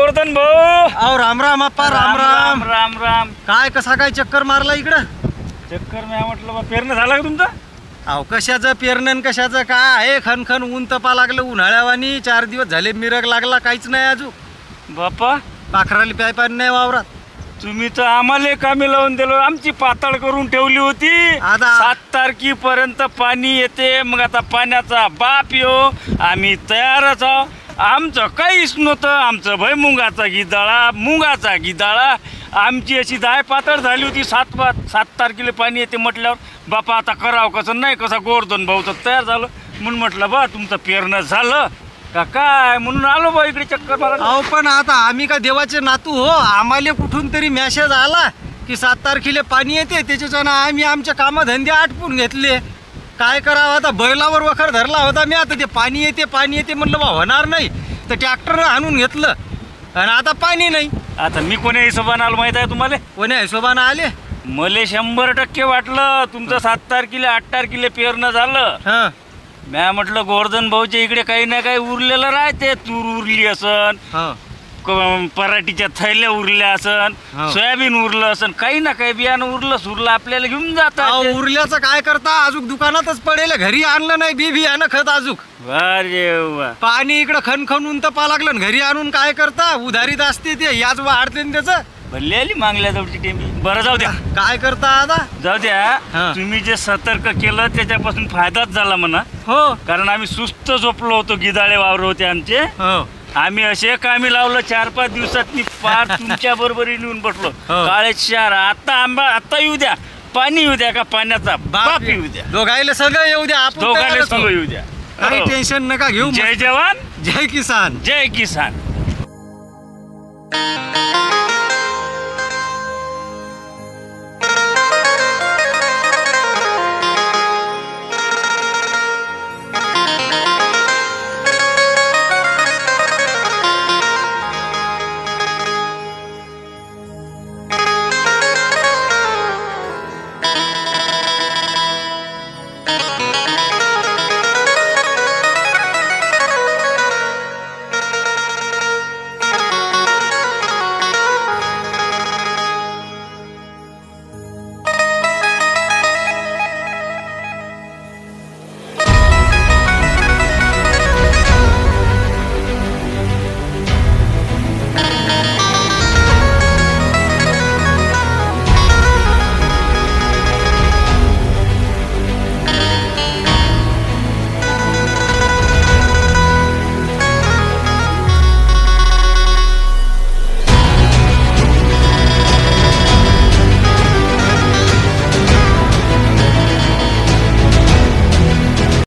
गोवर्धन भाऊ. अहो राम राम अप्पा, राम राम. राम राम. काय कसा काय चक्कर मारला इकडं? चक्कर मी म्हटलं बा पेरणं झालं का तुमचं? अहो कशाचं पेरणं कशाचं काय आहे, खनखन ऊन तपा लागलं उन्हाळ्यावानी. 4 दिवस झाले मिरग लागला, काहीच नाही अजून. बाप्पा पाखराली प्याय पाणी नाही वावरात. तुम्ही तर आम्हाला कामी लावून दिलो, आमची पातळ करून ठेवली होती. आता 7 तारखेपर्यंत पाणी येते, मग आता पाण्याचा बाप येऊ, आम्ही तयारच आहो. आमचं काहीच नव्हतं. आमचं भुईमुगाचा गिदाळा, मुगाचा गिदाळा, आमची अशी दाय पातळ झाली होती. 7 तारखेला पाणी येते म्हटल्यावर बापा आता करावं कसं नाही कसं. गोवर्धन भाऊ तर तयार झालं म्हणून म्हटलं बा तुमचं पेरणं झालं का काय म्हणून आलो बा इकडे चक्कर मारा. अहो पण आता आम्ही का देवाचे नातू हो? आम्हाला कुठून तरी मेसेज आला की 7 तारखेला पाणी येते, त्याच्यानं आम्ही आमचे कामधंदे आटपून घेतले. काय करावं आता, बैलावर वखर धरला होता मी. आता ते पाणी येते म्हणलं बा होणार नाही, तर ट्रॅक्टरनं आणून घेतलं आणि आता पाणी नाही. आता मी कोण्या हिशोबाने आलो माहित आहे तुम्हाला? कोण्या हिशोबानं आले? मले 100% वाटलं तुमचं 7 तारखेला 8 तारखेला पेरणं झालं. हा म्या म्हटलं गोवर्धन भाऊच्या इकडे काही ना काही उरलेलं राहते. तूर उरली असन, हा पराठीच्या थैल्या उरल्या असन, हो. सोयाबीन उरलं असन, काही ना काही बियाणं उरलं आपल्याला घेऊन जातात. उरल्याचं काय करता, अजून दुकानातच पडेल, घरी आणलं नाही बी बियाणं खत अजूक. अरे वा. पाणी इकडं खनखनून तपा लागलं आणि घरी आणून काय करता, उधारीत असते ते, याच वाढते ना त्याचं. भरली आली मागल्या जवळची टेमी. बरं जाऊ द्या, काय करता आता. जाऊ द्या. हा. तुम्ही जे सतर्क केलं त्याच्यापासून फायदाच झाला म्हणा. हो कारण आम्ही सुस्त झोपलो होतो, गिदाळे वावर होते आमचे. हो आम्ही असे कामी लावलं 4-5 दिवसात मी पार तुमच्या बरोबरी येऊन बसलो. काळे शहर आता येऊ द्या, पाणी येऊ द्या का पाण्याचा बाप येऊ द्या, दोघायला सगळं येऊ द्या, आपण दोघांना तयारच संग आहोत. येऊ द्या. काही हो. टेन्शन नका घेऊ. जय जवान जय किसान. जय किसान.